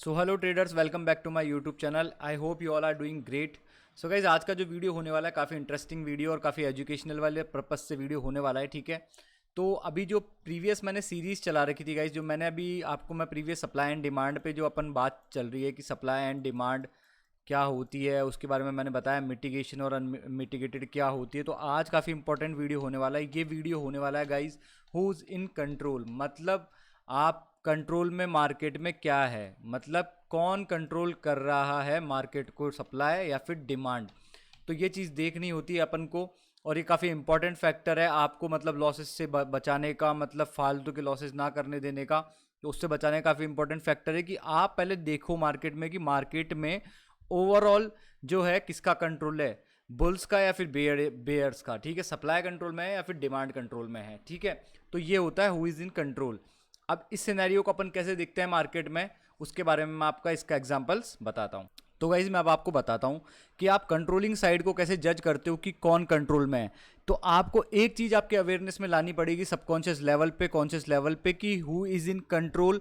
So hello traders, welcome back to my YouTube channel. I hope you all are doing great. So guys, आज का जो video होने वाला है काफ़ी इंटरेस्टिंग वीडियो और काफ़ी एजुकेशनल वाले पर्पज से वीडियो होने वाला है। ठीक है, तो अभी जो प्रीवियस मैंने सीरीज़ चला रखी थी गाइज, जो मैंने अभी आपको मैं प्रीवियस सप्लाई एंड डिमांड पे जो अपन बात चल रही है कि सप्लाई एंड डिमांड क्या होती है उसके बारे में मैंने बताया, मिटिगेशन और अनमिटिगेटेड क्या होती है। तो आज काफ़ी इंपॉर्टेंट वीडियो होने वाला है। ये वीडियो होने वाला है गाइज हुज इन कंट्रोल, मतलब आप कंट्रोल में मार्केट में क्या है, मतलब कौन कंट्रोल कर रहा है मार्केट को, सप्लाई या फिर डिमांड। तो ये चीज़ देखनी होती है अपन को और ये काफ़ी इंपॉर्टेंट फैक्टर है आपको, मतलब लॉसेस से बचाने का, मतलब फालतू के लॉसेस ना करने देने का। तो उससे बचाने का काफ़ी इंपॉर्टेंट फैक्टर है कि आप पहले देखो मार्केट में कि मार्केट में ओवरऑल जो है किसका कंट्रोल है, बुल्स का या फिर बेयर्स का। ठीक है, सप्लाई कंट्रोल में है या फिर डिमांड कंट्रोल में है। ठीक है, तो ये होता है हु इज़ इन कंट्रोल। अब इस सिनेरियो को अपन कैसे देखते हैं मार्केट में, उसके बारे में मैं आपका इसका एग्जांपल्स बताता हूँ। तो गाइज मैं अब आपको बताता हूँ कि आप कंट्रोलिंग साइड को कैसे जज करते हो कि कौन कंट्रोल में है। तो आपको एक चीज़ आपके अवेयरनेस में लानी पड़ेगी सबकॉन्शियस लेवल पे, कॉन्शियस लेवल पे, कि हु इज़ इन कंट्रोल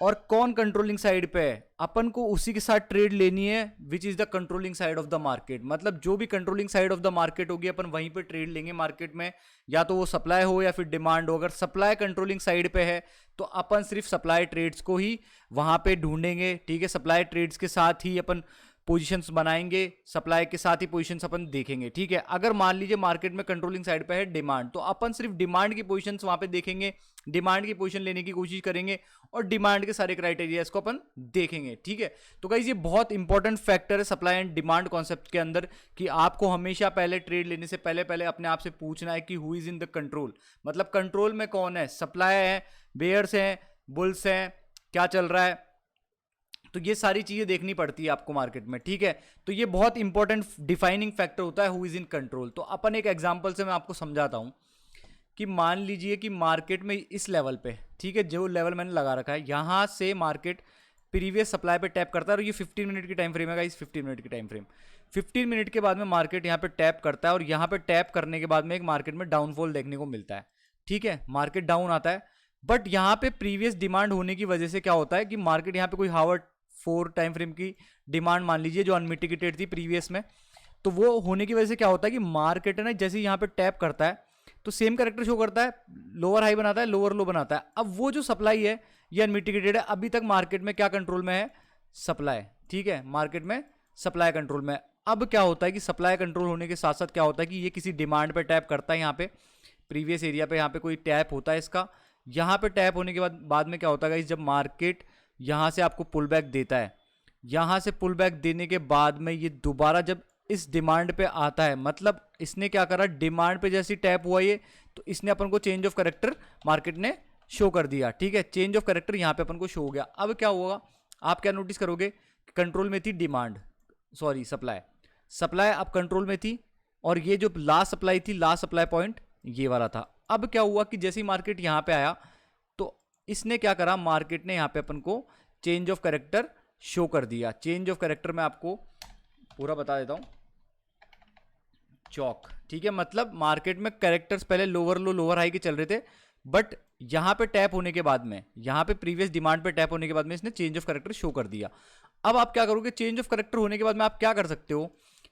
और कौन कंट्रोलिंग साइड पे है। अपन को उसी के साथ ट्रेड लेनी है which is the controlling side of the market. मतलब जो भी controlling side of the market होगी अपन वहीं पे ट्रेड लेंगे मार्केट में, या तो वो सप्लाई हो या फिर डिमांड हो। अगर सप्लाई कंट्रोलिंग साइड पे है तो अपन सिर्फ सप्लाई ट्रेड्स को ही वहां पे ढूंढेंगे। ठीक है, सप्लाई ट्रेड्स के साथ ही अपन पोजीशंस बनाएंगे, सप्लाई के साथ ही पोजीशंस अपन देखेंगे। ठीक है, अगर मान लीजिए मार्केट में कंट्रोलिंग साइड पे है डिमांड, तो अपन सिर्फ डिमांड की पोजीशंस वहां पे देखेंगे, डिमांड की पोजीशन लेने की कोशिश करेंगे और डिमांड के सारे क्राइटेरिया को अपन देखेंगे। ठीक है, तो गाइस ये बहुत इंपॉर्टेंट फैक्टर है सप्लाई एंड डिमांड कॉन्सेप्ट के अंदर, कि आपको हमेशा पहले ट्रेड लेने से पहले पहले अपने आप से पूछना है कि who is in the control, मतलब कंट्रोल में कौन है, सप्लाई है, बेयर्स हैं, बुल्स हैं, क्या चल रहा है। तो ये सारी चीजें देखनी पड़ती है आपको मार्केट में। ठीक है, तो ये बहुत इंपॉर्टेंट डिफाइनिंग फैक्टर होता है हु इज इन कंट्रोल। तो अपन एक एग्जांपल से मैं आपको समझाता हूं कि मान लीजिए कि मार्केट में इस लेवल पे, ठीक है, जो लेवल मैंने लगा रखा है, यहां से मार्केट प्रीवियस सप्लाई पे टैप करता है और ये 15 मिनट की टाइम फ्रेम है गाइस, 15 मिनट की टाइम फ्रेम। 15 मिनट के बाद में मार्केट यहाँ पे टैप करता है और यहाँ पे टैप करने के बाद में एक मार्केट में डाउनफॉल देखने को मिलता है। ठीक है, मार्केट डाउन आता है, बट यहाँ पे प्रीवियस डिमांड होने की वजह से क्या होता है कि मार्केट यहाँ पे कोई हावर्ड 4 टाइम फ्रेम की डिमांड मान लीजिए जो अनमिटिगेटेड थी प्रीवियस में, तो वो होने की वजह से क्या होता है कि मार्केट है ना, जैसे यहाँ पे टैप करता है तो सेम कैरेक्टर शो करता है, लोअर हाई बनाता है, लोअर लो बनाता है। अब वो जो सप्लाई है ये अनमिटिगेटेड है, अभी तक मार्केट में क्या कंट्रोल में है, सप्लाई। ठीक है, मार्केट में सप्लाई कंट्रोल में है। अब क्या होता है कि सप्लाई कंट्रोल होने के साथ साथ क्या होता है कि ये किसी डिमांड पे टैप करता है, यहाँ पे प्रीवियस एरिया पे यहाँ पे कोई टैप होता है इसका। यहाँ पे टैप होने के बाद में क्या होता है, जब मार्केट यहाँ से आपको पुल बैक देता है, यहाँ से पुल बैक देने के बाद में ये दोबारा जब इस डिमांड पे आता है, मतलब इसने क्या करा, डिमांड पे जैसी टैप हुआ ये, तो इसने अपन को चेंज ऑफ कैरेक्टर मार्केट ने शो कर दिया। ठीक है, चेंज ऑफ कैरेक्टर यहाँ पे अपन को शो हो गया। अब क्या होगा, आप क्या नोटिस करोगे, कंट्रोल में थी डिमांड, सॉरी सप्लाई, सप्लाई अब कंट्रोल में थी और ये जो लास्ट सप्लाई थी, लास्ट सप्लाई पॉइंट ये वाला था। अब क्या हुआ कि जैसे ही मार्केट यहाँ पे आया तो इसने क्या करा, मार्केट ने यहाँ पे अपन को चेंज ऑफ कैरेक्टर शो कर दिया। चेंज ऑफ कैरेक्टर में आपको पूरा बता देता हूं, चौक। ठीक है, मतलब मार्केट में कैरेक्टर्स पहले लोअर लो लोअर हाई के चल रहे थे, बट यहां पे टैप होने के बाद में, यहां पे प्रीवियस डिमांड पे टैप होने के बाद में इसने चेंज ऑफ कैरेक्टर शो कर दिया। अब आप क्या करोगे, चेंज ऑफ कैरेक्टर होने के बाद में आप क्या कर सकते हो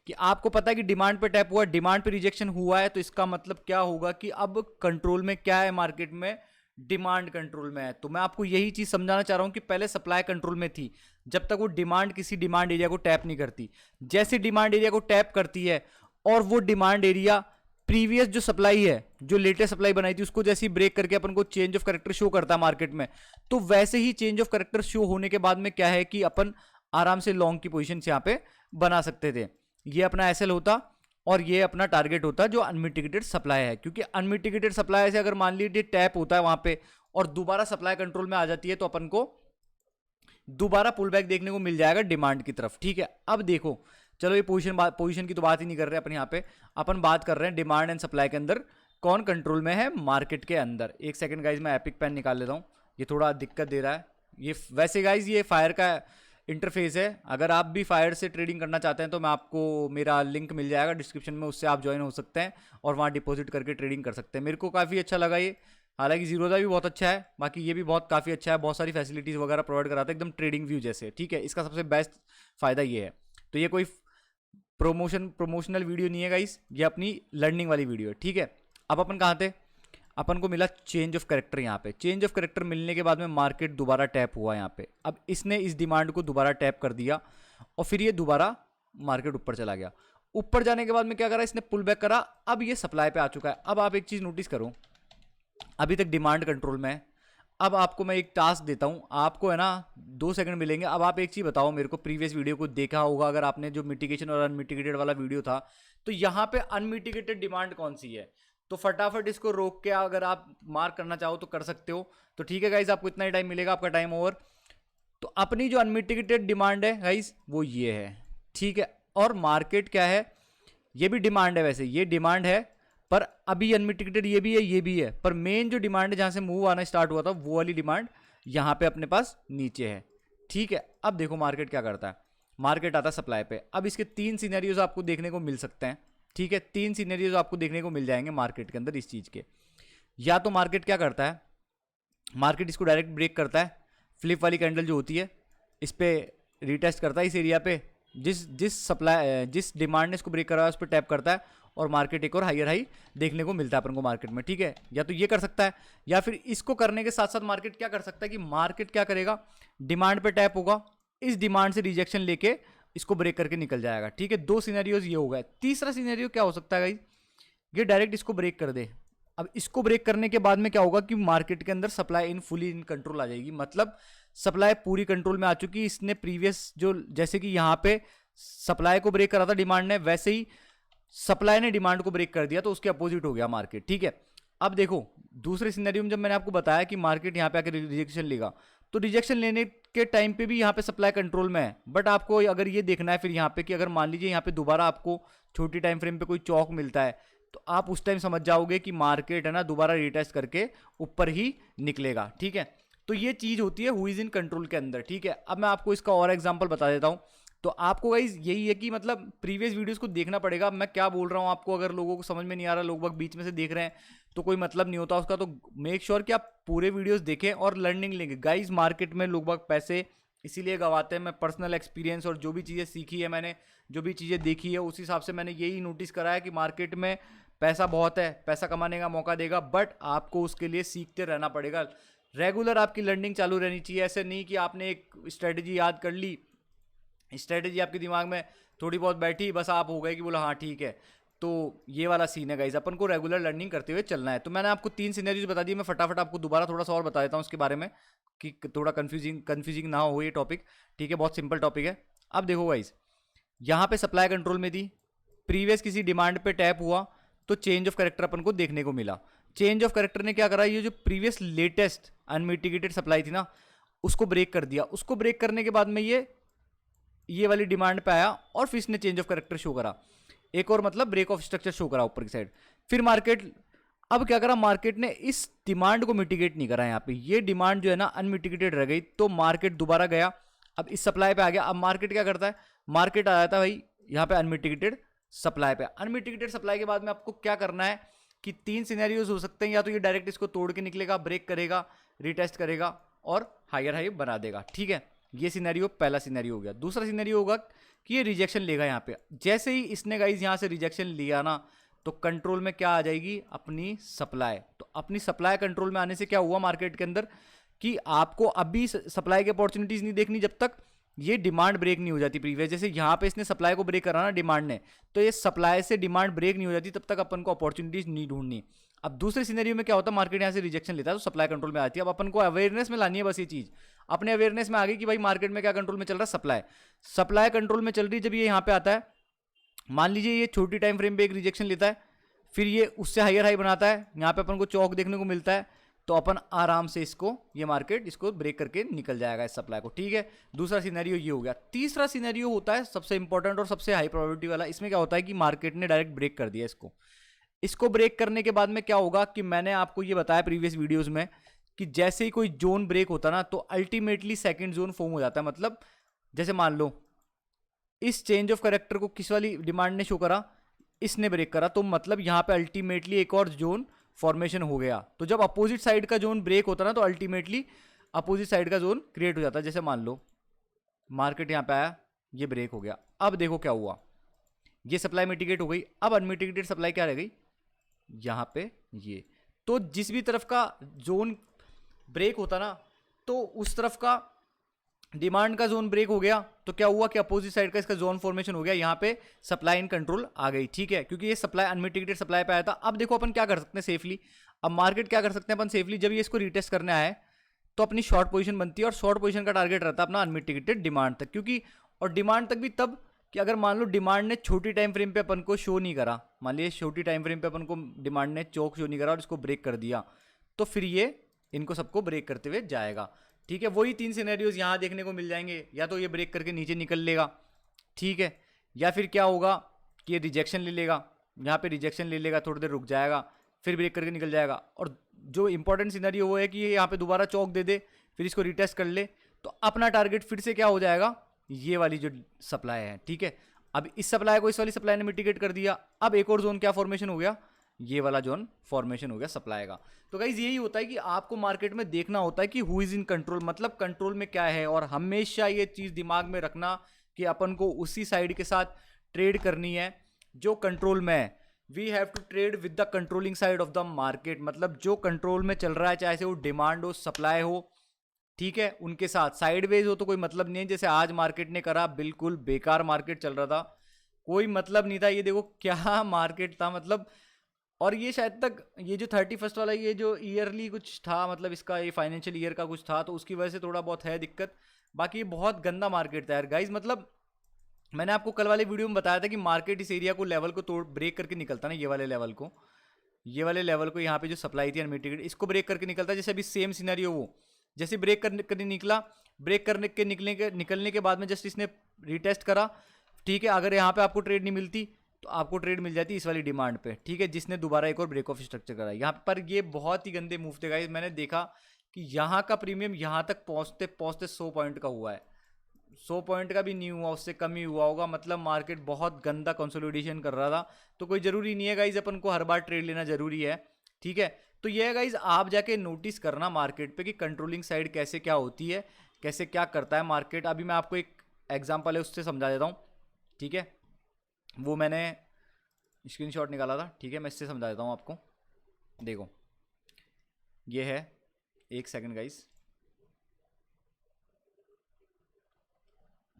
कि आपको पता है कि डिमांड पे टैप हुआ, डिमांड पे रिजेक्शन हुआ है, तो इसका मतलब क्या होगा कि अब कंट्रोल में क्या है मार्केट में, डिमांड कंट्रोल में है। तो मैं आपको यही चीज समझाना चाह रहा हूं कि पहले सप्लाई कंट्रोल में थी, जब तक वो डिमांड किसी डिमांड एरिया को टैप नहीं करती। जैसे डिमांड एरिया को टैप करती है और वो डिमांड एरिया प्रीवियस जो सप्लाई है, जो लेटेस्ट सप्लाई बनाई थी, उसको जैसे ही ब्रेक करके अपन को चेंज ऑफ कैरेक्टर शो करता है मार्केट में, तो वैसे ही चेंज ऑफ कैरेक्टर शो होने के बाद में क्या है कि अपन आराम से लॉन्ग की पोजीशन यहां पे बना सकते थे। ये अपना एसएल होता और ये अपना टारगेट होता है जो अनमिटिगेटेड सप्लाई है, क्योंकि अनमिटिगेटेड सप्लाई से अगर मान लीजिए टैप होता है वहां पे और दोबारा सप्लाई कंट्रोल में आ जाती है, तो अपन को दोबारा पुल बैक देखने को मिल जाएगा डिमांड की तरफ। ठीक है, अब देखो, चलो ये पोजीशन की तो बात ही नहीं कर रहे अपन, यहाँ पे अपन बात कर रहे हैं डिमांड एंड सप्लाई के अंदर कौन कंट्रोल में है मार्केट के अंदर। एक सेकंड गाइज, मैं एपिक पेन निकाल लेता हूँ, ये थोड़ा दिक्कत दे रहा है। ये वैसे गाइज ये फायर का इंटरफेस है, अगर आप भी फायर से ट्रेडिंग करना चाहते हैं तो मैं आपको, मेरा लिंक मिल जाएगा डिस्क्रिप्शन में, उससे आप ज्वाइन हो सकते हैं और वहाँ डिपॉजिट करके ट्रेडिंग कर सकते हैं। मेरे को काफ़ी अच्छा लगा ये हालांकि जीरोधा भी बहुत अच्छा है, बाकी ये भी बहुत काफ़ी अच्छा है, बहुत सारी फैसिलिटीज़ वगैरह प्रोवाइड कराता है एकदम ट्रेडिंग व्यू जैसे, ठीक है। इसका सबसे बेस्ट फ़ायदा ये है। तो ये कोई प्रमोशनल वीडियो नहीं है गाइस, ये अपनी लर्निंग वाली वीडियो है, ठीक है। अब अपन कहाँ थे, अपन को मिला चेंज ऑफ करेक्टर। यहाँ पे चेंज ऑफ करेक्टर मिलने के बाद में मार्केट दोबारा टैप हुआ यहाँ पे। अब इसने इस डिमांड को दोबारा टैप कर दिया और फिर ये दोबारा मार्केट ऊपर चला गया। ऊपर जाने के बाद में क्या करा, इसने पुल बैक करा, अब ये सप्लाई पे आ चुका है। अब आप एक चीज़ नोटिस करो, अभी तक डिमांड कंट्रोल में है। अब आपको मैं एक टास्क देता हूँ, आपको है ना 2 सेकंड मिलेंगे। अब आप एक चीज़ बताओ मेरे को, प्रीवियस वीडियो को देखा होगा अगर आपने, जो मिटिगेशन और अनमिटिगेटेड वाला वीडियो था, तो यहाँ पे अनमिटिगेटेड डिमांड कौन सी है। तो फटाफट इसको रोक के अगर आप मार्क करना चाहो तो कर सकते हो। तो ठीक है गाइज, आपको इतना ही टाइम मिलेगा, आपका टाइम ओवर। तो अपनी जो अनमिटिगेटेड डिमांड है गाइज वो ये है, ठीक है। और मार्केट क्या है, ये भी डिमांड है, वैसे ये डिमांड है, पर अभी अनमिटिगेटेड ये भी है, ये भी है, पर मेन जो डिमांड है जहां से मूव आना स्टार्ट हुआ था वो वाली डिमांड यहाँ पे अपने पास नीचे है, ठीक है। अब देखो मार्केट क्या करता है, मार्केट आता है सप्लाई पे। अब इसके 3 सिनेरियोज आपको देखने को मिल सकते हैं, ठीक है। 3 सिनेरियोज आपको देखने को मिल जाएंगे मार्केट के अंदर इस चीज़ के। या तो मार्केट क्या करता है, मार्केट इसको डायरेक्ट ब्रेक करता है, फ्लिप वाली कैंडल जो होती है इस पर रीटेस्ट करता है, इस एरिया पे जिस डिमांड ने इसको ब्रेक करा है उस पर टैप करता है और मार्केट एक और हायर हाई देखने को मिलता है अपन को मार्केट में, ठीक है। या तो ये कर सकता है, या फिर इसको करने के साथ साथ मार्केट क्या कर सकता है कि मार्केट क्या करेगा, डिमांड पे टैप होगा, इस डिमांड से रिजेक्शन लेके इसको ब्रेक करके निकल जाएगा, ठीक है। 2 सिनेरियोज ये हो गए। तीसरा सिनेरियो क्या हो सकता है गाइस, ये डायरेक्ट इसको ब्रेक कर दे। अब इसको ब्रेक करने के बाद में क्या होगा कि मार्केट के अंदर supply in fully in control आ जाएगी, मतलब सप्लाई पूरी कंट्रोल में आ चुकी। इसने प्रीवियस जो, जैसे कि यहाँ पे सप्लाई को ब्रेक करा था डिमांड ने, वैसे ही सप्लाई ने डिमांड को ब्रेक कर दिया, तो उसके अपोजिट हो गया मार्केट, ठीक है। अब देखो दूसरे सिनेरियो में जब मैंने आपको बताया कि मार्केट यहाँ पे आकर रिजेक्शन लेगा, तो रिजेक्शन लेने के टाइम पे भी यहाँ पे सप्लाई कंट्रोल में है। बट आपको अगर ये देखना है फिर यहाँ पे कि अगर मान लीजिए यहाँ पे दोबारा आपको छोटी टाइम फ्रेम पे कोई चौक मिलता है, तो आप उस टाइम समझ जाओगे कि मार्केट है ना दोबारा रिटेस्ट करके ऊपर ही निकलेगा, ठीक है। तो ये चीज़ होती है हु इज इन कंट्रोल के अंदर, ठीक है। अब मैं आपको इसका और एग्जाम्पल बता देता हूँ। तो आपको गाइज यही है कि मतलब प्रीवियस वीडियोस को देखना पड़ेगा। मैं क्या बोल रहा हूँ आपको, अगर लोगों को समझ में नहीं आ रहा, लोग बाग बीच में से देख रहे हैं तो कोई मतलब नहीं होता उसका। तो मेक श्योर कि आप पूरे वीडियोस देखें और लर्निंग लेंगे। गाइज मार्केट में लोग बाग पैसे इसीलिए गवाते हैं। मैं पर्सनल एक्सपीरियंस और जो भी चीज़ें सीखी है मैंने, जो भी चीज़ें देखी है, उस हिसाब से मैंने यही नोटिस करा है कि मार्केट में पैसा बहुत है, पैसा कमाने का मौका देगा, बट आपको उसके लिए सीखते रहना पड़ेगा। रेगुलर आपकी लर्निंग चालू रहनी चाहिए। ऐसे नहीं कि आपने एक स्ट्रेटजी याद कर ली, स्ट्रेटजी आपके दिमाग में थोड़ी बहुत बैठी, बस आप हो गए कि बोला हाँ ठीक है। तो ये वाला सीन है गाइज, अपन को रेगुलर लर्निंग करते हुए चलना है। तो मैंने आपको 3 सिनेरियोज बता दिए, मैं फटाफट आपको दोबारा थोड़ा सा और बता देता हूँ उसके बारे में कि थोड़ा कन्फ्यूजिंग ना हो ये टॉपिक, ठीक है। बहुत सिंपल टॉपिक है। अब देखो गाइज, यहाँ पे सप्लाई कंट्रोल में थी, प्रीवियस किसी डिमांड पे टैप हुआ तो चेंज ऑफ करेक्टर अपन को देखने को मिला। चेंज ऑफ करेक्टर ने क्या करा, ये जो प्रीवियस लेटेस्ट अनमिटिगेटेड सप्लाई थी ना उसको ब्रेक कर दिया। उसको ब्रेक करने के बाद में ये वाली डिमांड पे आया और फिर इसने चेंज ऑफ करेक्टर शो करा, एक और मतलब ब्रेक ऑफ स्ट्रक्चर शो करा ऊपर की साइड। फिर मार्केट अब क्या करा, मार्केट ने इस डिमांड को मिटिगेट नहीं करा, यहाँ पे ये डिमांड जो है ना अनमिटिगेटेड रह गई, तो मार्केट दोबारा गया, अब इस सप्लाई पे आ गया। अब मार्केट क्या करता है, मार्केट आ जाता है भाई यहाँ पे अनमिटिगेटेड सप्लाई पे। अनमिटिगेटेड सप्लाई के बाद में आपको क्या करना है कि 3 सिनेरियोज हो सकते हैं, या तो ये डायरेक्ट इसको तोड़ के निकलेगा, ब्रेक करेगा, रिटेस्ट करेगा और हायर हाई बना देगा, ठीक है। ये सिनेरियो पहला सिनेरियो हो गया। दूसरा सिनेरियो होगा कि ये रिजेक्शन लेगा यहाँ पे। जैसे ही इसने गाइज यहाँ से रिजेक्शन लिया ना, तो कंट्रोल में क्या आ जाएगी, अपनी सप्लाई। तो अपनी सप्लाई कंट्रोल में आने से क्या हुआ मार्केट के अंदर कि आपको अभी सप्लाई की अपॉर्चुनिटीज नहीं देखनी जब तक ये डिमांड ब्रेक नहीं हो जाती प्रीवियस। जैसे यहाँ पे इसने सप्लाई को ब्रेक करा ना डिमांड ने, तो ये सप्लाई से डिमांड ब्रेक नहीं हो जाती तब तक अपन को अपॉर्चुनिटीज नहीं ढूंढनी। अब दूसरे सिनेरियो में क्या होता है, मार्केट यहाँ से रिजेक्शन लेता है तो सप्लाई कंट्रोल में आती है। अब अपन को अवेयरनेस में लानी है बस ये चीज़, अपने अवेयरनेस में आ गई कि भाई मार्केट में क्या कंट्रोल में चल रहा है, सप्लाई कंट्रोल में चल रही है। जब ये यहाँ पे आता है, मान लीजिए ये छोटी टाइम फ्रेम पे एक रिजेक्शन लेता है, फिर ये उससे हायर हाई बनाता है, यहाँ पे अपन को चौक देखने को मिलता है, तो अपन आराम से इसको, ये मार्केट इसको ब्रेक करके निकल जाएगा इस सप्लाई को, ठीक है। दूसरा सिनेरियो ये हो गया। तीसरा सिनेरियो होता है सबसे इंपॉर्टेंट और सबसे हाई प्रोबेबिलिटी वाला। इसमें क्या होता है कि मार्केट ने डायरेक्ट ब्रेक कर दिया इसको ब्रेक करने के बाद में क्या होगा कि मैंने आपको ये बताया प्रीवियस वीडियोस में कि जैसे ही कोई जोन ब्रेक होता ना, तो अल्टीमेटली सेकंड जोन फॉर्म हो जाता है। मतलब जैसे मान लो इस चेंज ऑफ करेक्टर को किस वाली डिमांड ने शो करा, इसने ब्रेक करा, तो मतलब यहाँ पे अल्टीमेटली एक और जोन फॉर्मेशन हो गया। तो जब अपोजिट साइड का जोन ब्रेक होता है ना, तो अल्टीमेटली अपोजिट साइड का जोन क्रिएट हो जाता है। जैसे मान लो मार्केट यहाँ पे आया, ये ब्रेक हो गया, अब देखो क्या हुआ, ये सप्लाई मिटिगेट हो गई, अब अनमिटिगेटेड सप्लाई क्या रह गई यहाँ पे ये। तो जिस भी तरफ का जोन ब्रेक होता ना, तो उस तरफ का डिमांड का जोन ब्रेक हो गया, तो क्या हुआ कि अपोजिट साइड का इसका जोन फॉर्मेशन हो गया, यहाँ पे सप्लाई इन कंट्रोल आ गई, ठीक है, क्योंकि ये सप्लाई अनमिटिगेटेड सप्लाई पे आया था। अब देखो अपन क्या कर सकते हैं सेफली, अब मार्केट क्या कर सकते हैं अपन सेफली, जब ये इसको रिटेस्ट करने आए तो अपनी शॉर्ट पोजीशन बनती है, और शॉर्ट पोजीशन का टारगेट रहता है अपना अनमिटिगेटेड डिमांड तक, क्योंकि और डिमांड तक भी तब कि अगर मान लो डिमांड ने छोटी टाइम फ्रेम पे अपन को शो नहीं करा, मान लीजिए छोटी टाइम फ्रेम पे अपन को डिमांड ने चौक शो नहीं करा और इसको ब्रेक कर दिया, तो फिर ये इनको सबको ब्रेक करते हुए जाएगा, ठीक है। वही 3 सिनेरियोज यहाँ देखने को मिल जाएंगे, या तो ये ब्रेक करके नीचे निकल लेगा, ठीक है, या फिर क्या होगा कि ये रिजेक्शन ले लेगा, यहाँ पे रिजेक्शन ले लेगा, थोड़ी देर रुक जाएगा, फिर ब्रेक करके निकल जाएगा, और जो इंपॉर्टेंट सिनेरियो वो है कि ये यहाँ पे दोबारा चौक दे दे, फिर इसको रिटेस्ट कर ले, तो अपना टारगेट फिर से क्या हो जाएगा, ये वाली जो सप्लाई है, ठीक है। अब इस सप्लाई को इस वाली सप्लाई ने मिटिगेट कर दिया, अब एक और जोन क्या फॉर्मेशन हो गया, ये वाला जोन फॉर्मेशन हो गया सप्लाई का। तो गाइज यही होता है कि आपको मार्केट में देखना होता है कि हु इज इन कंट्रोल, मतलब कंट्रोल में क्या है, और हमेशा ये चीज दिमाग में रखना कि अपन को उसी साइड के साथ ट्रेड करनी है जो कंट्रोल में है। We have to trade with the controlling side of the market, मतलब जो कंट्रोल में चल रहा है, चाहे से वो डिमांड हो सप्लाई हो, ठीक है, उनके साथ साइडवेज हो तो कोई मतलब नहीं है। जैसे आज मार्केट ने करा, बिल्कुल बेकार मार्केट चल रहा था, कोई मतलब नहीं था, ये देखो क्या मार्केट था, मतलब। और ये शायद तक ये जो 31st वाला ये जो ईयरली कुछ था, मतलब इसका ये फाइनेंशियल ईयर का कुछ था, तो उसकी वजह से थोड़ा बहुत है दिक्कत, बाकी ये बहुत गंदा मार्केट था यार गाइज। मतलब मैंने आपको कल वाले वीडियो में बताया था कि मार्केट इस एरिया को लेवल को तोड़ ब्रेक करके निकलता ना, ये वाले लेवल को, ये वाले लेवल को, यहाँ पे जो सप्लाई थी अनमिटिगेटेड, इसको ब्रेक करके निकलता। जैसे अभी सेम सिनेरियो वो जैसे ब्रेक करने निकला, ब्रेक करने के निकलने के बाद में जस्ट इसने रिटेस्ट करा, ठीक है। अगर यहाँ पे आपको ट्रेड नहीं मिलती तो आपको ट्रेड मिल जाती इस वाली डिमांड पे, ठीक है, जिसने दोबारा एक और ब्रेक ऑफ स्ट्रक्चर करा। यहाँ पर ये बहुत ही गंदे मूव थे गाइस, मैंने देखा कि यहाँ का प्रीमियम यहाँ तक पहुँचते पहुँचते 100 पॉइंट का हुआ है, 100 पॉइंट का भी नहीं हुआ, उससे कम ही हुआ होगा। मतलब मार्केट बहुत गंदा कंसोलिडेशन कर रहा था। तो कोई ज़रूरी नहीं है गाइज अपन को हर बार ट्रेड लेना ज़रूरी है, ठीक है। तो ये है गाइज, आप जाके नोटिस करना मार्केट पे कि कंट्रोलिंग साइड कैसे क्या होती है, कैसे क्या करता है मार्केट। अभी मैं आपको एक एग्जांपल है उससे समझा देता हूँ, ठीक है, वो मैंने स्क्रीनशॉट निकाला था, ठीक है, मैं इससे समझा देता हूँ आपको। देखो ये है, एक सेकंड गाइज,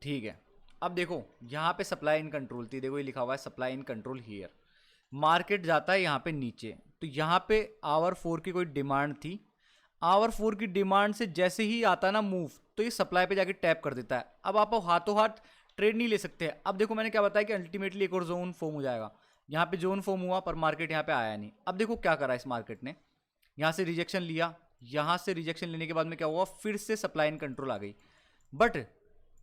ठीक है। अब देखो यहाँ पे सप्लाई इन कंट्रोल थी, देखो ये लिखा हुआ है supply in control here. Market जाता है यहाँ पे नीचे, तो यहाँ पे आवर 4 की कोई डिमांड थी, आवर 4 की डिमांड से जैसे ही आता है ना मूव, तो ये सप्लाई पे जाके टैप कर देता है। अब आप हाथों हाथ ट्रेड नहीं ले सकते। अब देखो मैंने क्या बताया कि अल्टीमेटली एक और जोन फॉर्म हो जाएगा, यहाँ पे जोन फॉर्म हुआ पर मार्केट यहाँ पे आया नहीं। अब देखो क्या करा इस मार्केट ने, यहाँ से रिजेक्शन लिया, यहाँ से रिजेक्शन लेने के बाद में क्या हुआ, फिर से सप्लाई इन कंट्रोल आ गई। बट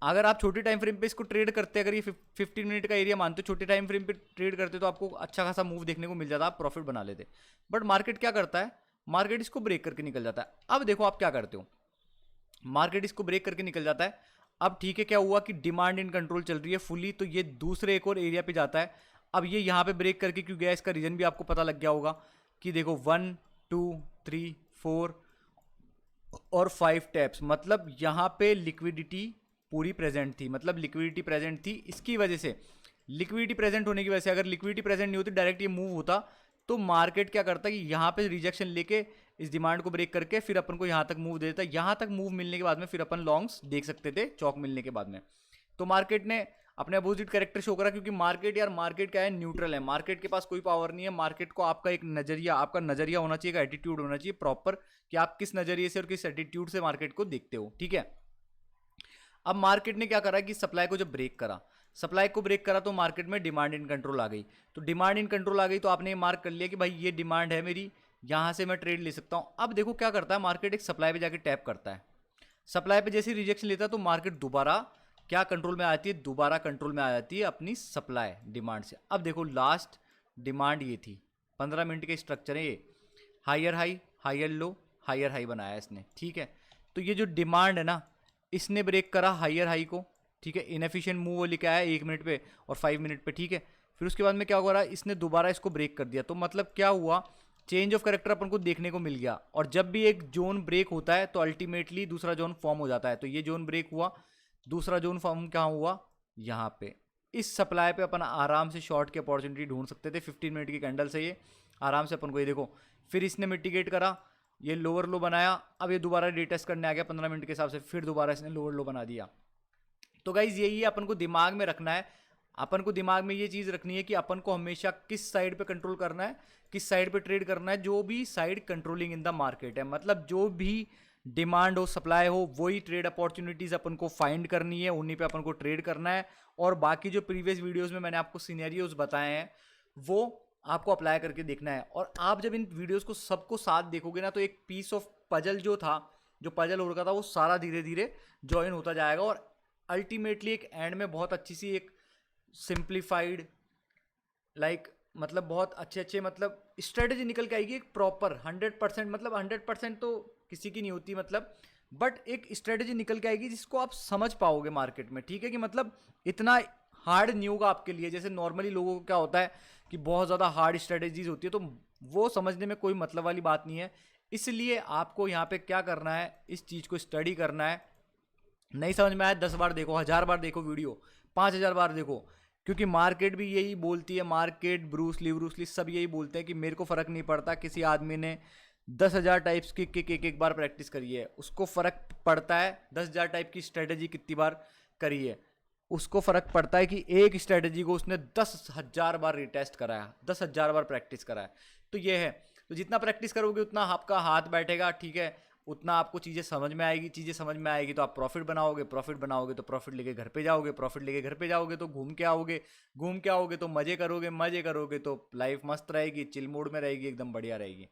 अगर आप छोटे टाइम फ्रेम पे इसको ट्रेड करते, अगर ये 15 मिनट का एरिया मानते हो, छोटे टाइम फ्रेम पे ट्रेड करते तो आपको अच्छा खासा मूव देखने को मिल जाता, आप प्रॉफिट बना लेते। बट मार्केट क्या करता है, मार्केट इसको ब्रेक करके निकल जाता है। अब देखो आप क्या करते हो, मार्केट इसको ब्रेक करके निकल जाता है। अब ठीक है, क्या हुआ कि डिमांड इन कंट्रोल चल रही है फुली, तो ये दूसरे एक और एरिया पे जाता है। अब ये यहाँ पे ब्रेक करके क्यों गया, इसका रीजन भी आपको पता लग गया होगा कि देखो 1 2 3 4 और 5 टैप्स, मतलब यहाँ पे लिक्विडिटी पूरी प्रेजेंट थी, मतलब लिक्विडिटी प्रेजेंट थी। इसकी वजह से, लिक्विडिटी प्रेजेंट होने की वजह से, अगर लिक्विडिटी प्रेजेंट नहीं होती डायरेक्ट ये मूव होता, तो मार्केट क्या करता कि यहाँ पे रिजेक्शन लेके इस डिमांड को ब्रेक करके फिर अपन को यहाँ तक मूव देता। यहाँ तक मूव मिलने के बाद में फिर अपन लॉन्ग्स देख सकते थे चौक मिलने के बाद में। तो मार्केट ने अपने अपोजिट कैरेक्टर शो करा, क्योंकि मार्केट यार, मार्केट क्या है, न्यूट्रल है, मार्केट के पास कोई पावर नहीं है। मार्केट को आपका एक नजरिया, आपका नजरिया होना चाहिए, एक एटीट्यूड होना चाहिए प्रॉपर, कि आप किस नजरिए से और किस एटीट्यूड से मार्केट को देखते हो, ठीक है। अब मार्केट ने क्या करा कि सप्लाई को जब ब्रेक करा, सप्लाई को ब्रेक करा, तो मार्केट में डिमांड इन कंट्रोल आ गई। तो डिमांड इन कंट्रोल आ गई, तो आपने मार्क कर लिया कि भाई ये डिमांड है मेरी, यहां से मैं ट्रेड ले सकता हूं। अब देखो क्या करता है मार्केट, एक सप्लाई पे जाके टैप करता है, सप्लाई पे जैसे रिजेक्शन लेता है तो मार्केट दोबारा क्या कंट्रोल में आती है, दोबारा कंट्रोल में आ जाती है अपनी सप्लाई डिमांड से। अब देखो लास्ट डिमांड ये थी, 15 मिनट के स्ट्रक्चर है ये, higher high higher low higher high बनाया इसने, ठीक है। तो ये जो डिमांड है ना, इसने ब्रेक करा हायर हाई को, ठीक है, इनएफिशिएंट मूव वो लेके आया 1 मिनट पे और 5 मिनट पे, ठीक है। फिर उसके बाद में क्या हो रहा है, इसने दोबारा इसको ब्रेक कर दिया। तो मतलब क्या हुआ चेंज ऑफ करेक्टर अपन को देखने को मिल गया। और जब भी एक जोन ब्रेक होता है तो अल्टीमेटली दूसरा जोन फॉर्म हो जाता है। तो ये जोन ब्रेक हुआ, दूसरा जोन फॉर्म कहाँ हुआ, यहाँ पे। इस सप्लाई पे अपन आराम से शॉर्ट की अपॉर्चुनिटी ढूंढ सकते थे। 15 मिनट की कैंडल से ये आराम से अपन को, ये देखो फिर इसने मिटिगेट करा, ये लोअर लो बनाया, अब ये दोबारा रीटेस्ट करने आ गया 15 मिनट के हिसाब से, फिर दोबारा इसने लोअर लो बना दिया। तो गाइज यही अपन को दिमाग में रखना है, अपन को दिमाग में ये चीज़ रखनी है कि अपन को हमेशा किस साइड पे कंट्रोल करना है, किस साइड पे ट्रेड करना है। जो भी side controlling in the market है, मतलब जो भी डिमांड हो, सप्लाई हो, वही ट्रेड अपॉर्चुनिटीज़ अपन को फाइंड करनी है, उन्हीं पे अपन को ट्रेड करना है। और बाकी जो प्रीवियस वीडियोज़ में मैंने आपको सिनेरियोज बताए हैं वो आपको अप्लाई करके देखना है। और आप जब इन वीडियोज़ को सबको साथ देखोगे ना, तो एक पीस ऑफ पजल जो था, जो पजल हो रखा था, वो सारा धीरे धीरे ज्वाइन होता जाएगा। और अल्टीमेटली एक एंड में बहुत अच्छी सी एक सिंप्लीफाइड मतलब बहुत अच्छे मतलब स्ट्रेटेजी निकल के आएगी, एक प्रॉपर 100%, मतलब 100% तो किसी की नहीं होती, मतलब बट एक स्ट्रेटेजी निकल के आएगी जिसको आप समझ पाओगे मार्केट में, ठीक है। कि मतलब इतना हार्ड नहीं होगा आपके लिए, जैसे नॉर्मली लोगों को क्या होता है कि बहुत ज़्यादा हार्ड स्ट्रेटेजीज होती है, तो वो समझने में कोई मतलब वाली बात नहीं है। इसलिए आपको यहाँ पे क्या करना है, इस चीज़ को स्टडी करना है। नहीं समझ में आया 10 बार देखो, 1000 बार देखो वीडियो, 5000 बार देखो, क्योंकि मार्केट भी यही बोलती है। मार्केट, ब्रूस ली सब यही बोलते हैं कि मेरे को फ़र्क नहीं पड़ता किसी आदमी ने 10,000 टाइप्स की किक एक बार प्रैक्टिस करी है, उसको फ़र्क पड़ता है 10,000 टाइप की स्ट्रेटजी कितनी बार करी है। उसको फ़र्क पड़ता है कि एक स्ट्रेटजी को उसने 10,000 बार रिटेस्ट कराया, 10,000 बार प्रैक्टिस कराया। तो ये है, तो जितना प्रैक्टिस करोगे उतना आपका हाथ बैठेगा, ठीक है, उतना आपको चीज़ें समझ में आएगी। चीज़ें समझ में आएगी तो आप प्रॉफिट बनाओगे, प्रॉफिट बनाओगे तो प्रॉफिट लेके घर पे जाओगे, प्रॉफिट लेके घर पे जाओगे तो घूम के आओगे, घूम के आओगे तो मज़े करोगे, मज़े करोगे तो लाइफ मस्त रहेगी, चिल मोड में रहेगी, एकदम बढ़िया रहेगी।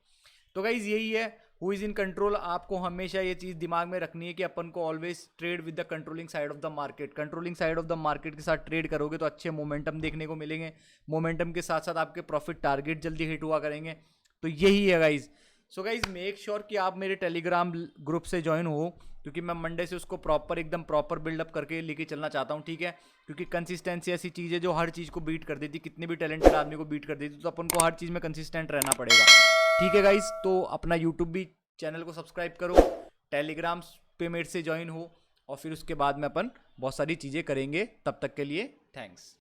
तो गाइज यही है, हु इज़ इन कंट्रोल। आपको हमेशा ये चीज़ दिमाग में रखनी है कि अपन को always trade with the controlling side of the market. Controlling side of the market के साथ ट्रेड करोगे तो अच्छे मोमेंटम देखने को मिलेंगे, मोमेंटम के साथ साथ आपके प्रॉफिट टारगेट जल्दी हिट हुआ करेंगे। तो यही है guys. So guys make sure कि आप मेरे टेलीग्राम ग्रुप से ज्वाइन हो, क्योंकि मैं मंडे से उसको प्रॉपर एकदम प्रॉपर बिल्डअप करके लेके चलना चाहता हूँ, ठीक है। क्योंकि कंसिस्टेंसी ऐसी चीज़ है जो हर चीज़ को बीट कर देती, कितने भी टैलेंटेड आदमी को बीट कर देती, तो अपन को हर चीज़ में कंसिस्टेंट रहना पड़ेगा, ठीक है गाइज। तो अपना यूट्यूब भी चैनल को सब्सक्राइब करो, टेलीग्राम पे मेरे से ज्वाइन हो, और फिर उसके बाद में अपन बहुत सारी चीज़ें करेंगे। तब तक के लिए थैंक्स।